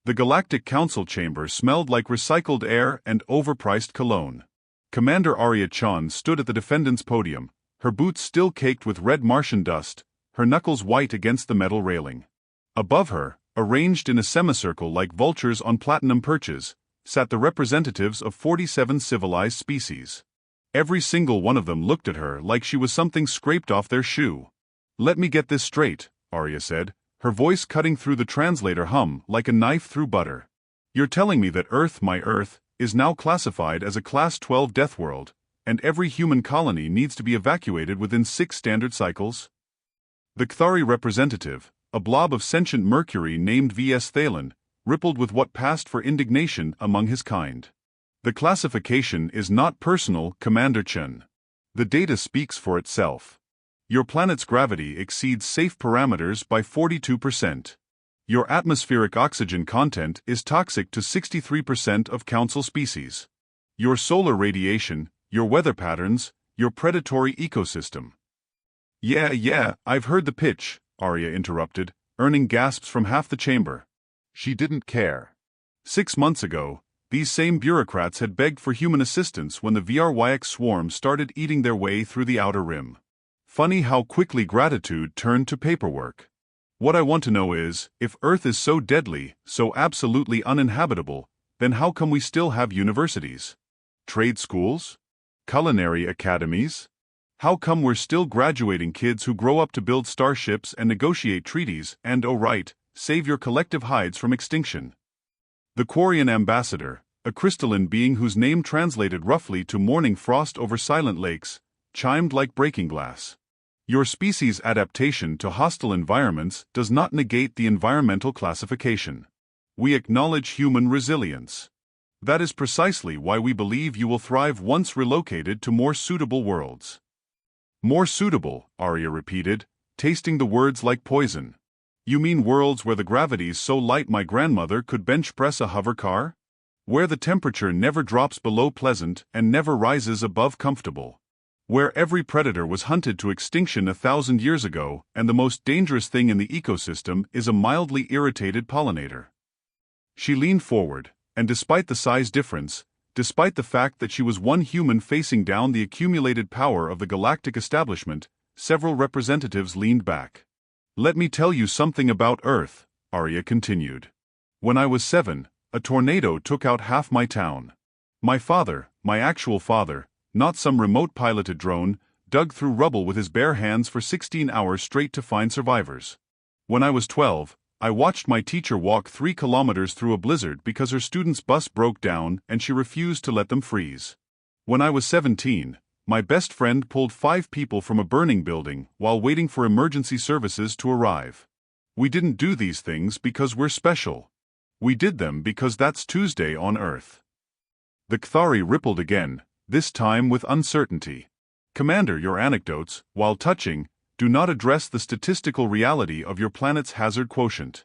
The Galactic Council chamber smelled like recycled air and overpriced cologne. Commander Aria Chen stood at the defendant's podium, her boots still caked with red Martian dust, her knuckles white against the metal railing. Above her, arranged in a semicircle like vultures on platinum perches, sat the representatives of 47 civilized species. Every single one of them looked at her like she was something scraped off their shoe. "Let me get this straight," Aria said, her voice cutting through the translator hum like a knife through butter. "You're telling me that Earth, my Earth, is now classified as a Class 12 Deathworld, and every human colony needs to be evacuated within 6 standard cycles?" The Kthari representative, a blob of sentient mercury named V.S. Thalen, rippled with what passed for indignation among his kind. "The classification is not personal, Commander Chen. The data speaks for itself. Your planet's gravity exceeds safe parameters by 42%. Your atmospheric oxygen content is toxic to 63% of Council species. Your solar radiation, your weather patterns, your predatory ecosystem." Yeah, I've heard the pitch," Aria interrupted, earning gasps from half the chamber. She didn't care. 6 months ago, these same bureaucrats had begged for human assistance when the VRYX swarm started eating their way through the outer rim. Funny how quickly gratitude turned to paperwork. What I want to know is, if Earth is so deadly, so absolutely uninhabitable, then how come we still have universities? Trade schools? Culinary academies? How come we're still graduating kids who grow up to build starships and negotiate treaties and, oh right, save your collective hides from extinction? The Quarian ambassador, a crystalline being whose name translated roughly to morning frost over silent lakes, chimed like breaking glass. "Your species' adaptation to hostile environments does not negate the environmental classification. We acknowledge human resilience. That is precisely why we believe you will thrive once relocated to more suitable worlds." "More suitable," Aria repeated, tasting the words like poison. "You mean worlds where the gravity's so light my grandmother could bench press a hover car? Where the temperature never drops below pleasant and never rises above comfortable? Where every predator was hunted to extinction 1,000 years ago and the most dangerous thing in the ecosystem is a mildly irritated pollinator?" She leaned forward, and despite the size difference, despite the fact that she was one human facing down the accumulated power of the galactic establishment, several representatives leaned back. "Let me tell you something about Earth," Aria continued. "When I was 7, a tornado took out half my town. My father, my actual father, not some remote-piloted drone, dug through rubble with his bare hands for 16 hours straight to find survivors. When I was 12, I watched my teacher walk 3 kilometers through a blizzard because her student's bus broke down and she refused to let them freeze. When I was 17, my best friend pulled 5 people from a burning building while waiting for emergency services to arrive. We didn't do these things because we're special. We did them because that's Tuesday on Earth." The Kthari rippled again, this time with uncertainty. "Commander, your anecdotes, while touching, do not address the statistical reality of your planet's hazard quotient."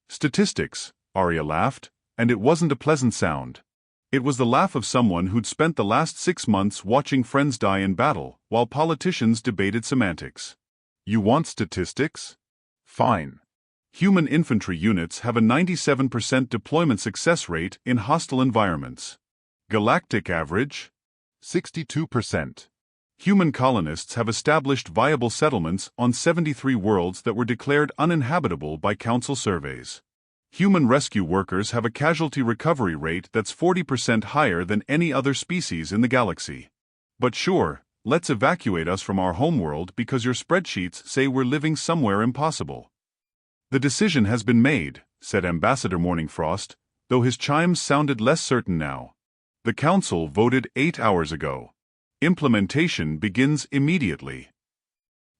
"Statistics," Aria laughed, and it wasn't a pleasant sound. It was the laugh of someone who'd spent the last 6 months watching friends die in battle, while politicians debated semantics. "You want statistics? Fine. Human infantry units have a 97% deployment success rate in hostile environments. Galactic average? 62%. Human colonists have established viable settlements on 73 worlds that were declared uninhabitable by Council surveys. Human rescue workers have a casualty recovery rate that's 40% higher than any other species in the galaxy. But sure, let's evacuate us from our homeworld because your spreadsheets say we're living somewhere impossible." "The decision has been made," said Ambassador Morningfrost, though his chimes sounded less certain now. "The Council voted 8 hours ago. Implementation begins immediately."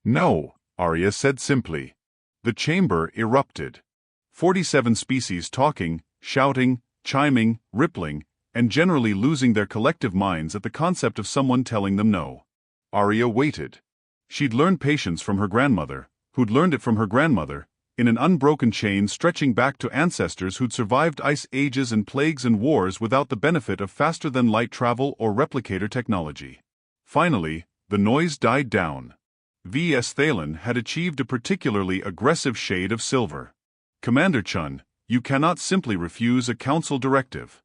"No," Aria said simply. The chamber erupted. 47 species talking, shouting, chiming, rippling, and generally losing their collective minds at the concept of someone telling them no. Aria waited. She'd learned patience from her grandmother, who'd learned it from her grandmother, in an unbroken chain stretching back to ancestors who'd survived ice ages and plagues and wars without the benefit of faster-than-light travel or replicator technology. Finally, the noise died down. V.S. Thalen had achieved a particularly aggressive shade of silver. "Commander Chen, You cannot simply refuse a council directive.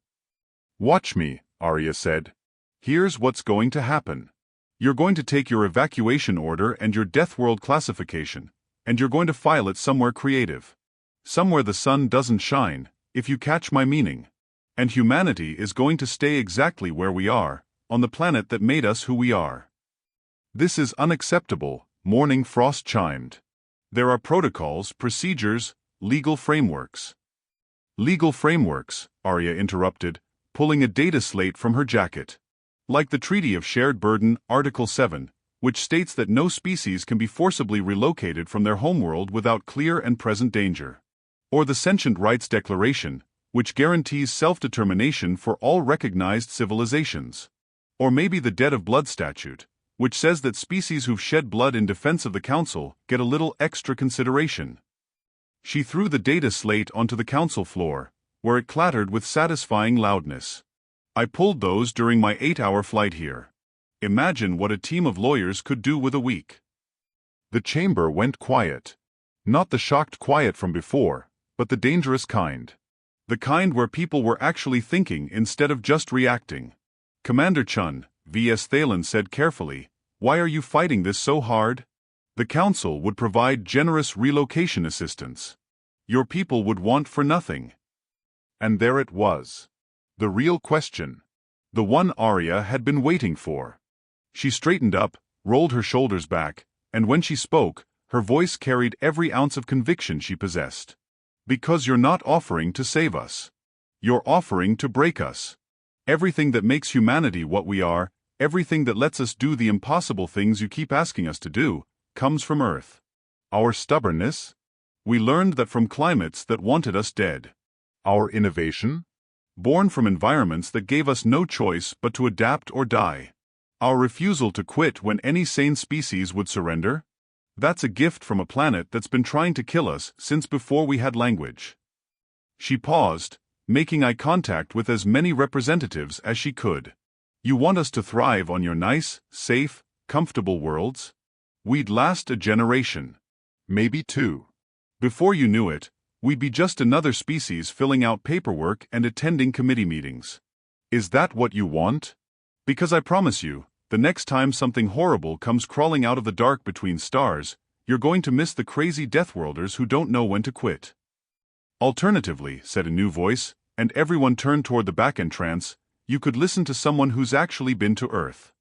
Watch me, Aria said. Here's what's going to happen. You're going to take your evacuation order and your Deathworld classification, and you're going to file it somewhere creative. Somewhere the sun doesn't shine, if you catch my meaning. And humanity is going to stay exactly where we are, on the planet that made us who we are. This is unacceptable, Morning Frost chimed. There are protocols, procedures, legal frameworks. Legal frameworks, Aria interrupted, pulling a data slate from her jacket. Like the Treaty of Shared Burden, Article 7, which states that no species can be forcibly relocated from their homeworld without clear and present danger. Or the Sentient Rights Declaration, which guarantees self-determination for all recognized civilizations. Or maybe the Debt of Blood Statute, which says that species who've shed blood in defense of the Council get a little extra consideration. She threw the data slate onto the council floor, where it clattered with satisfying loudness. I pulled those during my 8-hour flight here. Imagine what a team of lawyers could do with a week. The chamber went quiet. Not the shocked quiet from before, but the dangerous kind. The kind where people were actually thinking instead of just reacting. Commander Chen, V.S. Thalen said carefully, "Why are you fighting this so hard? The Council would provide generous relocation assistance. Your people would want for nothing." And there it was. The real question. The one Aria had been waiting for. She straightened up, rolled her shoulders back, and when she spoke, her voice carried every ounce of conviction she possessed. Because you're not offering to save us. You're offering to break us. Everything that makes humanity what we are, everything that lets us do the impossible things you keep asking us to do, comes from Earth. Our stubbornness? We learned that from climates that wanted us dead. Our innovation? Born from environments that gave us no choice but to adapt or die. Our refusal to quit when any sane species would surrender? That's a gift from a planet that's been trying to kill us since before we had language. She paused, making eye contact with as many representatives as she could. You want us to thrive on your nice, safe, comfortable worlds? We'd last a generation. Maybe two. Before you knew it, we'd be just another species filling out paperwork and attending committee meetings. Is that what you want? Because I promise you, the next time something horrible comes crawling out of the dark between stars, you're going to miss the crazy Deathworlders who don't know when to quit. Alternatively, said a new voice, and everyone turned toward the back entrance, you could listen to someone who's actually been to Earth.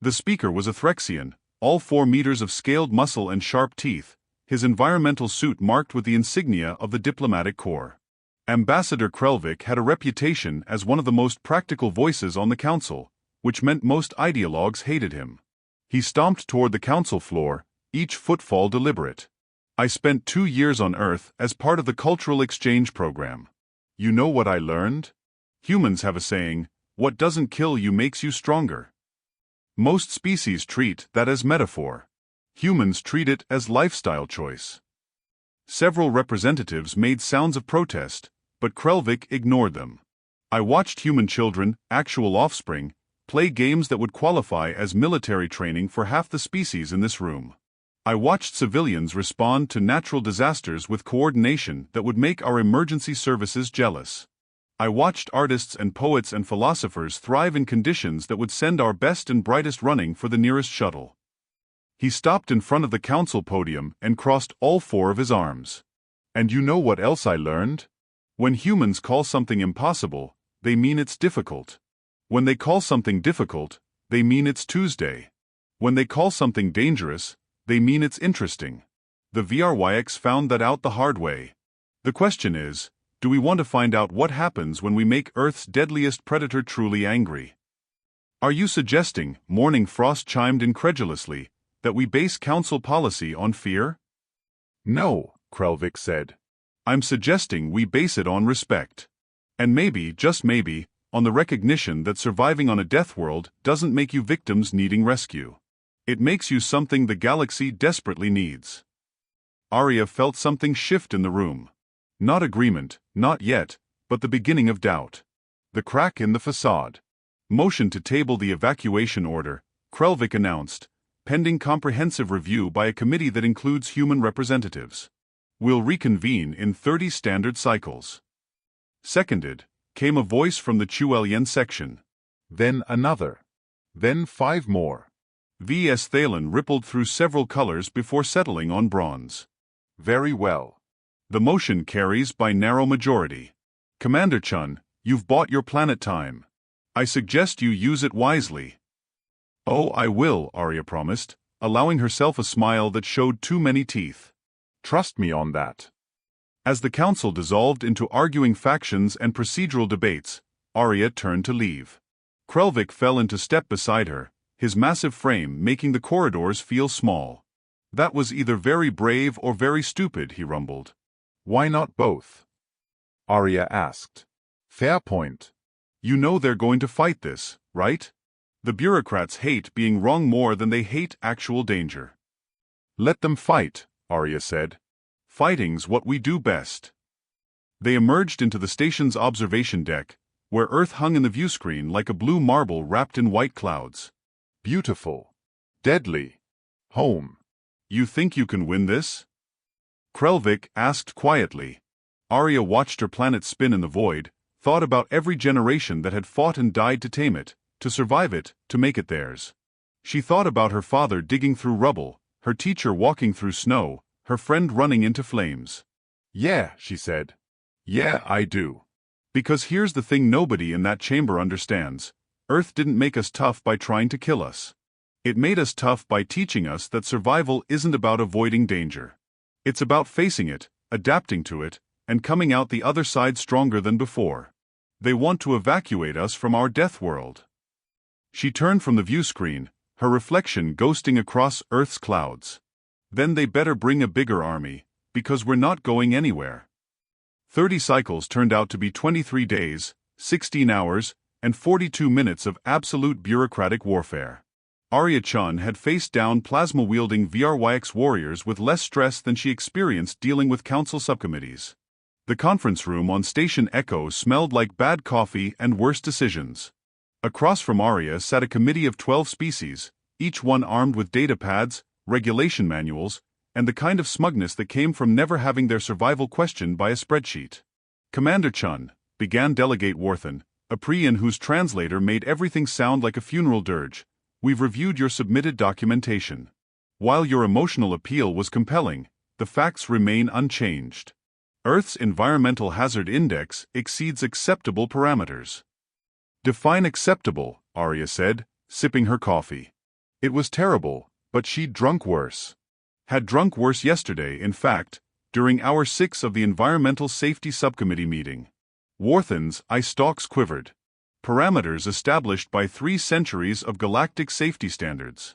The speaker was a Threxian, all 4 meters of scaled muscle and sharp teeth, his environmental suit marked with the insignia of the diplomatic corps. Ambassador Krelvik had a reputation as one of the most practical voices on the council, which meant most ideologues hated him. He stomped toward the council floor, each footfall deliberate. I spent 2 years on Earth as part of the cultural exchange program. You know what I learned? Humans have a saying, what doesn't kill you makes you stronger. Most species treat that as metaphor. Humans treat it as lifestyle choice. Several representatives made sounds of protest, but Krelvik ignored them. I watched human children, actual offspring, play games that would qualify as military training for half the species in this room. I watched civilians respond to natural disasters with coordination that would make our emergency services jealous. I watched artists and poets and philosophers thrive in conditions that would send our best and brightest running for the nearest shuttle. He stopped in front of the council podium and crossed all 4 of his arms. And you know what else I learned? When humans call something impossible, they mean it's difficult. When they call something difficult, they mean it's Tuesday. When they call something dangerous, they mean it's interesting. The VRYX found that out the hard way. The question is, do we want to find out what happens when we make Earth's deadliest predator truly angry? Are you suggesting, Morning Frost chimed incredulously, that we base council policy on fear? No, Krelvik said. I'm suggesting we base it on respect. And maybe, just maybe, on the recognition that surviving on a death world doesn't make you victims needing rescue. It makes you something the galaxy desperately needs. Aria felt something shift in the room. Not agreement, not yet, but the beginning of doubt. The crack in the facade. Motion to table the evacuation order, Krelvik announced, pending comprehensive review by a committee that includes human representatives. We'll reconvene in 30 standard cycles. Seconded, came a voice from the Chuelian section. Then another. Then 5 more. V.S. Thalen rippled through several colors before settling on bronze. Very well. The motion carries by narrow majority. Commander Chen, you've bought your planet time. I suggest you use it wisely. Oh, I will, Aria promised, allowing herself a smile that showed too many teeth. Trust me on that. As the council dissolved into arguing factions and procedural debates, Aria turned to leave. Krelvik fell into step beside her, his massive frame making the corridors feel small. That was either very brave or very stupid, he rumbled. Why not both? Aria asked. Fair point. You know they're going to fight this, right? The bureaucrats hate being wrong more than they hate actual danger. Let them fight, Aria said. Fighting's what we do best. They emerged into the station's observation deck, where Earth hung in the viewscreen like a blue marble wrapped in white clouds. Beautiful. Deadly. Home. You think you can win this? Krelvik asked quietly. Aria watched her planet spin in the void, thought about every generation that had fought and died to tame it, to survive it, to make it theirs. She thought about her father digging through rubble, her teacher walking through snow, her friend running into flames. Yeah, she said. Yeah, I do. Because here's the thing nobody in that chamber understands. Earth didn't make us tough by trying to kill us. It made us tough by teaching us that survival isn't about avoiding danger. It's about facing it, adapting to it, and coming out the other side stronger than before. They want to evacuate us from our death world. She turned from the view screen, her reflection ghosting across Earth's clouds. Then they better bring a bigger army, because we're not going anywhere. 30 cycles turned out to be 23 days, 16 hours, and 42 minutes of absolute bureaucratic warfare. Aria Chen had faced down plasma-wielding VRYX warriors with less stress than she experienced dealing with council subcommittees. The conference room on Station Echo smelled like bad coffee and worse decisions. Across from Aria sat a committee of 12 species, each one armed with data pads, regulation manuals, and the kind of smugness that came from never having their survival questioned by a spreadsheet. Commander Chen, began Delegate Warthen, a Priyan whose translator made everything sound like a funeral dirge, we've reviewed your submitted documentation. While your emotional appeal was compelling, the facts remain unchanged. Earth's Environmental Hazard Index exceeds acceptable parameters. Define acceptable, Aria said, sipping her coffee. It was terrible, but she'd drunk worse. Had drunk worse yesterday, in fact, during hour 6 of the Environmental Safety Subcommittee meeting. Warthen's eye stalks quivered. Parameters established by 3 centuries of galactic safety standards.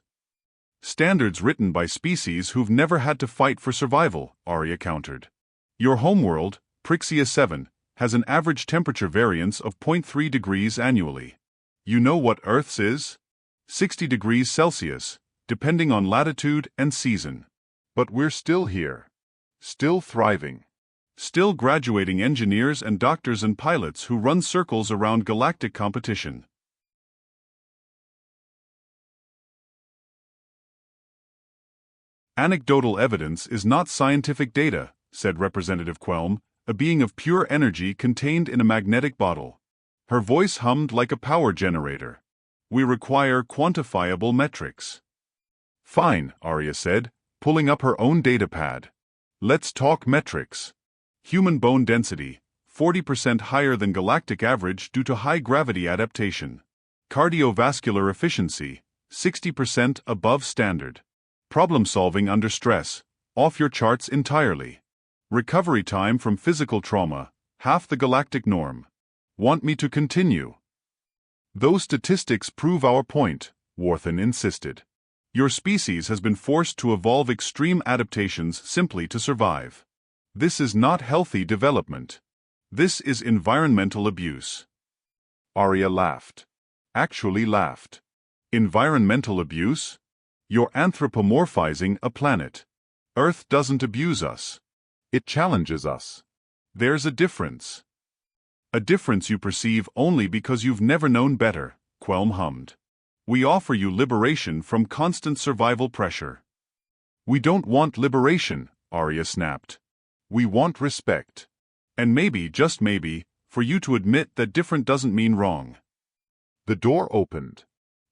Standards written by species who've never had to fight for survival, Aria countered. Your homeworld, Prixia 7, has an average temperature variance of 0.3 degrees annually. You know what Earth's is? 60 degrees Celsius, depending on latitude and season. But we're still here. Still thriving. Still graduating engineers and doctors and pilots who run circles around galactic competition. Anecdotal evidence is not scientific data, said Representative Quelm, a being of pure energy contained in a magnetic bottle. Her voice hummed like a power generator. We require quantifiable metrics. Fine, Aria said, pulling up her own datapad. Let's talk metrics. Human bone density, 40% higher than galactic average due to high gravity adaptation. Cardiovascular efficiency, 60% above standard. Problem solving under stress, off your charts entirely. Recovery time from physical trauma, half the galactic norm. Want me to continue? Those statistics prove our point, Warthen insisted. Your species has been forced to evolve extreme adaptations simply to survive. This is not healthy development. This is environmental abuse. Aria laughed. Actually laughed. Environmental abuse? You're anthropomorphizing a planet. Earth doesn't abuse us. It challenges us. There's a difference. A difference you perceive only because you've never known better, Quelm hummed. We offer you liberation from constant survival pressure. We don't want liberation, Aria snapped. We want respect. And maybe, just maybe, for you to admit that different doesn't mean wrong. The door opened.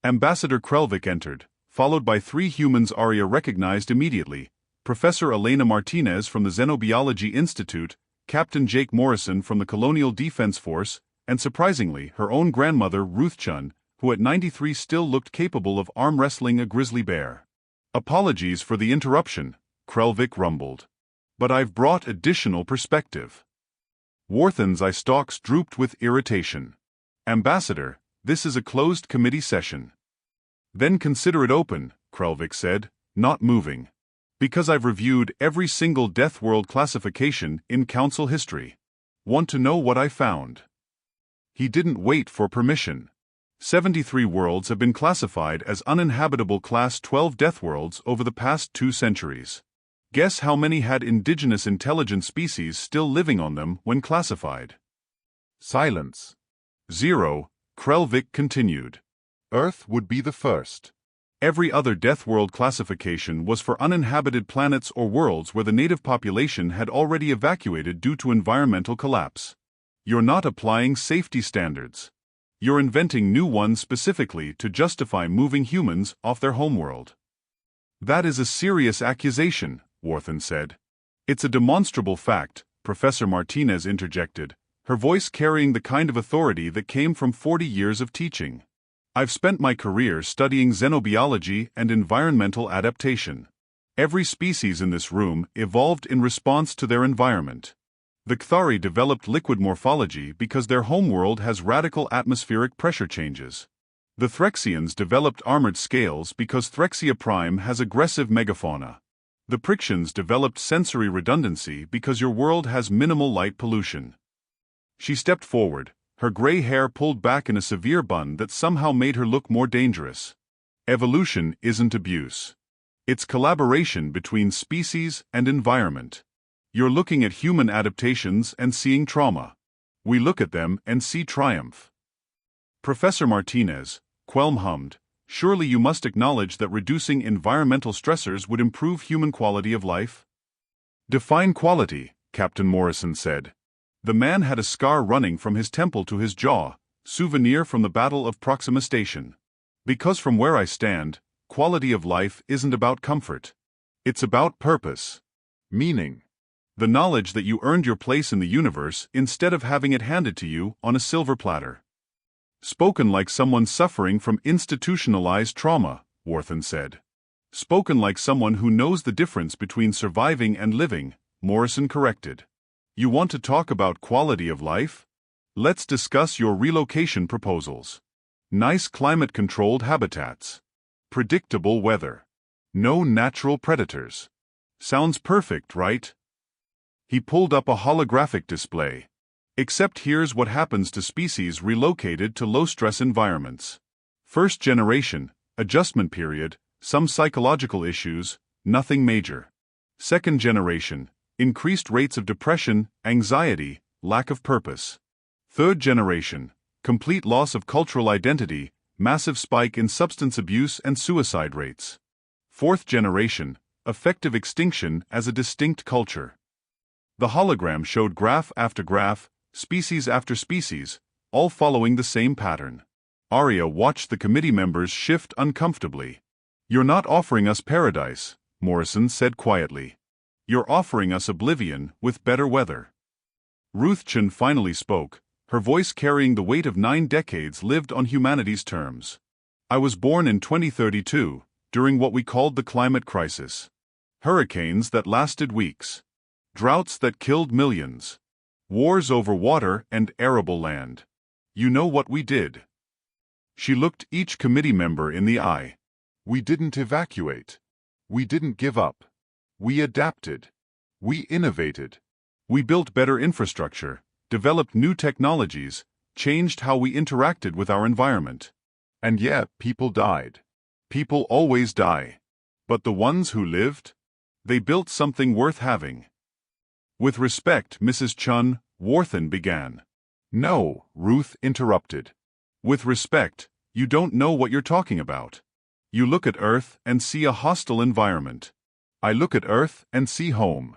Ambassador Krelvik entered, followed by 3 humans Aria recognized immediately: Professor Elena Martinez from the Xenobiology Institute, Captain Jake Morrison from the Colonial Defense Force, and surprisingly, her own grandmother Ruth Chen, who at 93 still looked capable of arm wrestling a grizzly bear. Apologies for the interruption, Krelvik rumbled. But I've brought additional perspective. Warthen's eye stalks drooped with irritation. Ambassador, this is a closed committee session. Then consider it open, Krelvik said, not moving. Because I've reviewed every single Deathworld classification in Council history. Want to know what I found? He didn't wait for permission. 73 worlds have been classified as uninhabitable Class 12 Deathworlds over the past 2 centuries. Guess how many had indigenous intelligent species still living on them when classified? Silence. 0, Krelvik continued. Earth would be the first. Every other Deathworld classification was for uninhabited planets or worlds where the native population had already evacuated due to environmental collapse. You're not applying safety standards. You're inventing new ones specifically to justify moving humans off their homeworld. That is a serious accusation, Warthen said. It's a demonstrable fact, Professor Martinez interjected, her voice carrying the kind of authority that came from 40 years of teaching. I've spent my career studying xenobiology and environmental adaptation. Every species in this room evolved in response to their environment. The Kthari developed liquid morphology because their homeworld has radical atmospheric pressure changes. The Threxians developed armored scales because Threxia Prime has aggressive megafauna. The Prixians developed sensory redundancy because your world has minimal light pollution. She stepped forward, her gray hair pulled back in a severe bun that somehow made her look more dangerous. Evolution isn't abuse. It's collaboration between species and environment. You're looking at human adaptations and seeing trauma. We look at them and see triumph. Professor Martinez, Quelm hummed, surely you must acknowledge that reducing environmental stressors would improve human quality of life? Define quality, Captain Morrison said. The man had a scar running from his temple to his jaw, souvenir from the Battle of Proxima Station. Because from where I stand, quality of life isn't about comfort. It's about purpose. Meaning. The knowledge that you earned your place in the universe instead of having it handed to you on a silver platter. Spoken like someone suffering from institutionalized trauma, Warthen said. Spoken like someone who knows the difference between surviving and living, Morrison corrected. You want to talk about quality of life? Let's discuss your relocation proposals. Nice climate-controlled habitats. Predictable weather. No natural predators. Sounds perfect, right? He pulled up a holographic display. Except here's what happens to species relocated to low-stress environments. First generation, adjustment period, some psychological issues, nothing major. Second generation, increased rates of depression, anxiety, lack of purpose. Third generation, complete loss of cultural identity, massive spike in substance abuse and suicide rates. Fourth generation, effective extinction as a distinct culture. The hologram showed graph after graph, species after species, all following the same pattern. Aria watched the committee members shift uncomfortably. You're not offering us paradise, Morrison said quietly. You're offering us oblivion with better weather. Ruth Chen finally spoke, her voice carrying the weight of 9 decades lived on humanity's terms. I was born in 2032, during what we called the climate crisis. Hurricanes that lasted weeks. Droughts that killed millions. Wars over water and arable land. You know what we did. She looked each committee member in the eye. We didn't evacuate. We didn't give up. We adapted. We innovated. We built better infrastructure, developed new technologies, changed how we interacted with our environment. And yeah, people died. People always die. But the ones who lived? They built something worth having. With respect, Mrs. Chun, Warthen began. No, Ruth interrupted. With respect, you don't know what you're talking about. You look at Earth and see a hostile environment. I look at Earth and see home.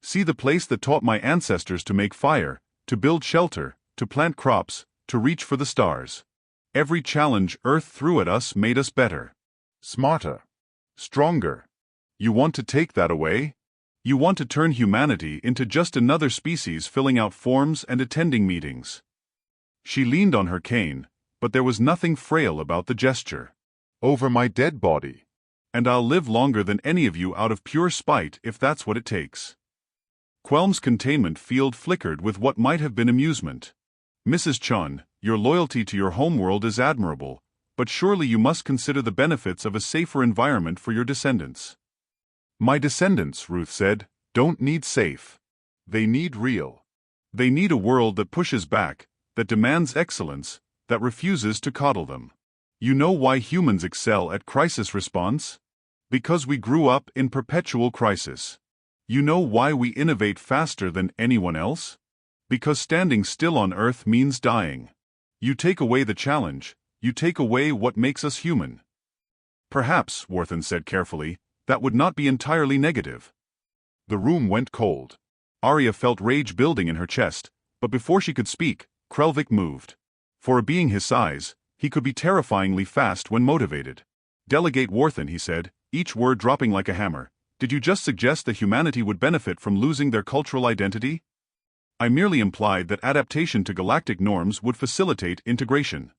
See the place that taught my ancestors to make fire, to build shelter, to plant crops, to reach for the stars. Every challenge Earth threw at us made us better. Smarter. Stronger. You want to take that away? You want to turn humanity into just another species filling out forms and attending meetings. She leaned on her cane, but there was nothing frail about the gesture. Over my dead body. And I'll live longer than any of you out of pure spite if that's what it takes. Quelm's containment field flickered with what might have been amusement. Mrs. Chen, your loyalty to your homeworld is admirable, but surely you must consider the benefits of a safer environment for your descendants. My descendants, Ruth said, don't need safe. They need real. They need a world that pushes back, that demands excellence, that refuses to coddle them. You know why humans excel at crisis response? Because we grew up in perpetual crisis. You know why we innovate faster than anyone else? Because standing still on Earth means dying. You take away the challenge, you take away what makes us human. Perhaps, Worthen said carefully, that would not be entirely negative. The room went cold. Aria felt rage building in her chest, but before she could speak, Krelvik moved. For a being his size, he could be terrifyingly fast when motivated. Delegate Worthen, he said, each word dropping like a hammer. Did you just suggest that humanity would benefit from losing their cultural identity? I merely implied that adaptation to galactic norms would facilitate integration.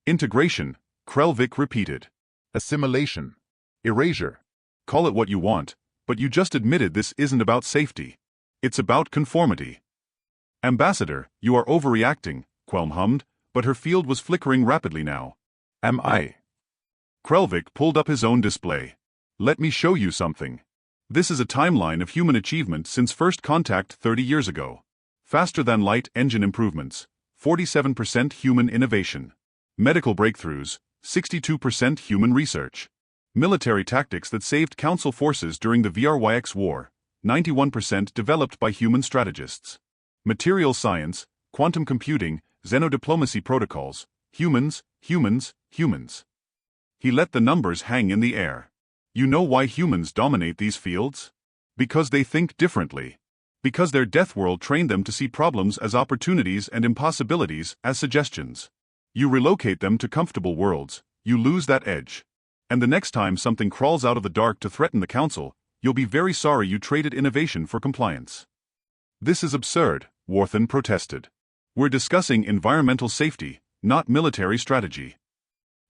Integration, Krelvik repeated. Assimilation. Erasure. Call it what you want, but you just admitted this isn't about safety. It's about conformity. Ambassador, you are overreacting, Quelm hummed, but her field was flickering rapidly now. Am I? Krelvik pulled up his own display. Let me show you something. This is a timeline of human achievement since first contact 30 years ago. Faster than light engine improvements, 47% human innovation. Medical breakthroughs, 62% human research. Military tactics that saved Council forces during the VRYX war, 91% developed by human strategists. Material science, quantum computing, xenodiplomacy protocols, humans, humans, humans. He let the numbers hang in the air. You know why humans dominate these fields? Because they think differently. Because their Deathworld trained them to see problems as opportunities and impossibilities as suggestions. You relocate them to comfortable worlds, you lose that edge. And the next time something crawls out of the dark to threaten the Council, you'll be very sorry you traded innovation for compliance. This is absurd, Worthen protested. We're discussing environmental safety, not military strategy.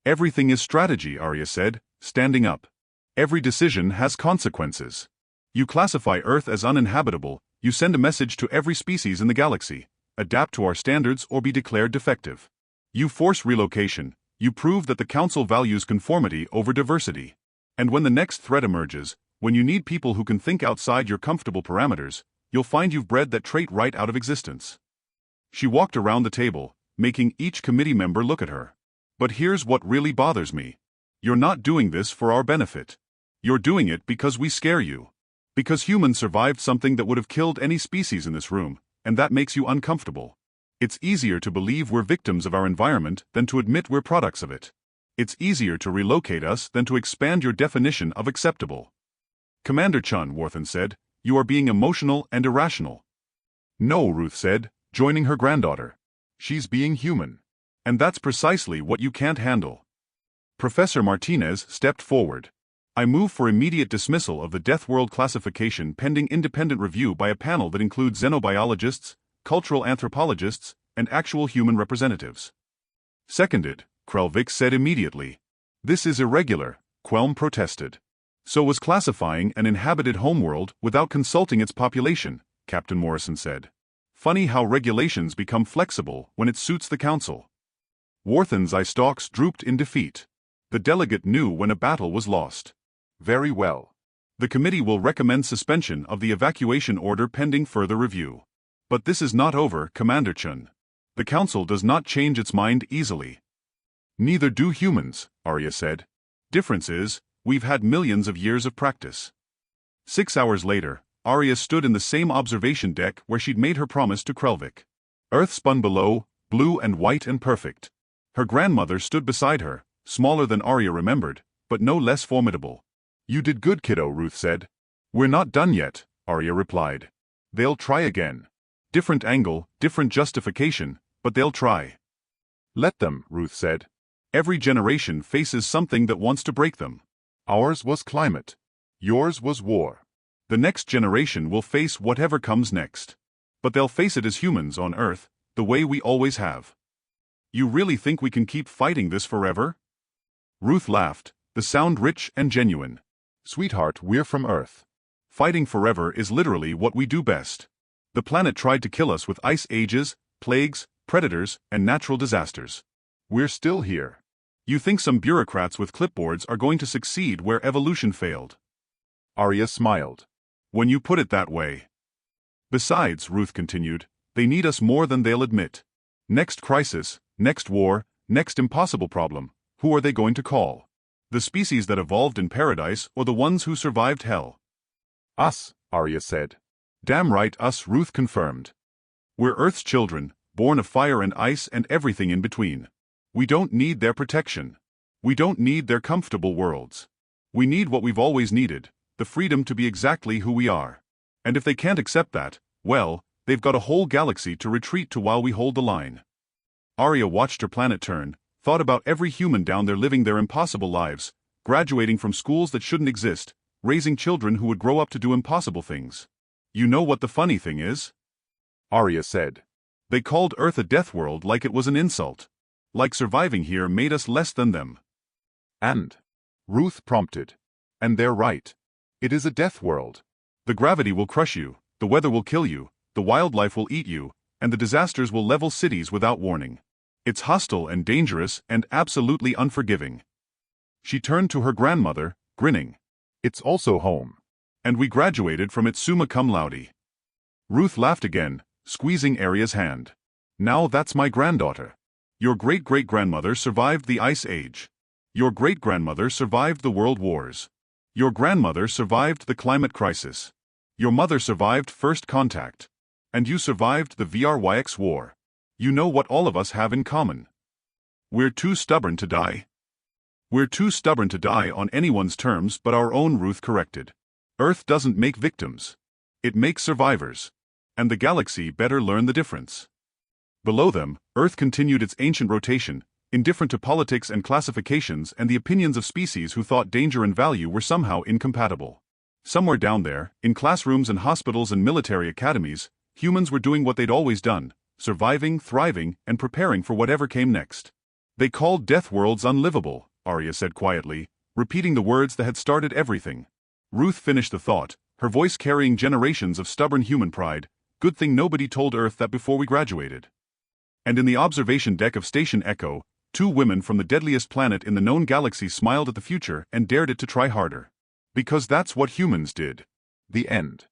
Everything is strategy, Aria said, standing up. Every decision has consequences. You classify Earth as uninhabitable, you send a message to every species in the galaxy, adapt to our standards or be declared defective. You force relocation, you prove that the Council values conformity over diversity. And when the next threat emerges, when you need people who can think outside your comfortable parameters, you'll find you've bred that trait right out of existence. She walked around the table, making each committee member look at her. But here's what really bothers me. You're not doing this for our benefit. You're doing it because we scare you. Because humans survived something that would have killed any species in this room, and that makes you uncomfortable. It's easier to believe we're victims of our environment than to admit we're products of it. It's easier to relocate us than to expand your definition of acceptable. Commander Chen, Worthen said, you are being emotional and irrational. No, Ruth said, joining her granddaughter. She's being human. And that's precisely what you can't handle. Professor Martinez stepped forward. I move for immediate dismissal of the Deathworld classification pending independent review by a panel that includes xenobiologists, cultural anthropologists, and actual human representatives. Seconded, Krelvik said immediately. This is irregular, Quelm protested. So was classifying an inhabited homeworld without consulting its population, Captain Morrison said. Funny how regulations become flexible when it suits the Council. Worthen's eye stalks drooped in defeat. The delegate knew when a battle was lost. Very well. The committee will recommend suspension of the evacuation order pending further review. But this is not over, Commander Chen. The Council does not change its mind easily. Neither do humans, Aria said. Difference is, we've had millions of years of practice. 6 hours later, Aria stood in the same observation deck where she'd made her promise to Krelvik. Earth spun below, blue and white and perfect. Her grandmother stood beside her, smaller than Aria remembered, but no less formidable. You did good, kiddo, Ruth said. We're not done yet, Aria replied. They'll try again. Different angle, different justification, but they'll try. Let them, Ruth said. Every generation faces something that wants to break them. Ours was climate. Yours was war. The next generation will face whatever comes next. But they'll face it as humans on Earth, the way we always have. You really think we can keep fighting this forever? Ruth laughed, the sound rich and genuine. Sweetheart, we're from Earth. Fighting forever is literally what we do best. The planet tried to kill us with ice ages, plagues, predators, and natural disasters. We're still here. You think some bureaucrats with clipboards are going to succeed where evolution failed? Aria smiled. When you put it that way. Besides, Ruth continued, they need us more than they'll admit. Next crisis, next war, next impossible problem, who are they going to call? The species that evolved in paradise or the ones who survived hell? Us, Aria said. Damn right, us, Ruth confirmed. We're Earth's children, born of fire and ice and everything in between. We don't need their protection. We don't need their comfortable worlds. We need what we've always needed, the freedom to be exactly who we are. And if they can't accept that, well, they've got a whole galaxy to retreat to while we hold the line. Aria watched her planet turn, thought about every human down there living their impossible lives, graduating from schools that shouldn't exist, raising children who would grow up to do impossible things. You know what the funny thing is? Aria said. They called Earth a Deathworld like it was an insult. Like surviving here made us less than them. And? Ruth prompted. And they're right. It is a Deathworld. The gravity will crush you, the weather will kill you, the wildlife will eat you, and the disasters will level cities without warning. It's hostile and dangerous and absolutely unforgiving. She turned to her grandmother, grinning. It's also home. And we graduated from it summa cum laude. Ruth laughed again, squeezing Aria's hand. Now that's my granddaughter. Your great-great-grandmother survived the Ice Age. Your great-grandmother survived the World Wars. Your grandmother survived the climate crisis. Your mother survived First Contact. And you survived the VRYX war. You know what all of us have in common. We're too stubborn to die. We're too stubborn to die on anyone's terms but our own, Ruth corrected. Earth doesn't make victims. It makes survivors. And the galaxy better learn the difference. Below them, Earth continued its ancient rotation, indifferent to politics and classifications and the opinions of species who thought danger and value were somehow incompatible. Somewhere down there, in classrooms and hospitals and military academies, humans were doing what they'd always done, surviving, thriving, and preparing for whatever came next. They called Deathworlds Unlivable, Aria said quietly, repeating the words that had started everything. Ruth finished the thought, her voice carrying generations of stubborn human pride. Good thing nobody told Earth that before we graduated. And in the observation deck of Station Echo, 2 women from the deadliest planet in the known galaxy smiled at the future and dared it to try harder. Because that's what humans did. The end.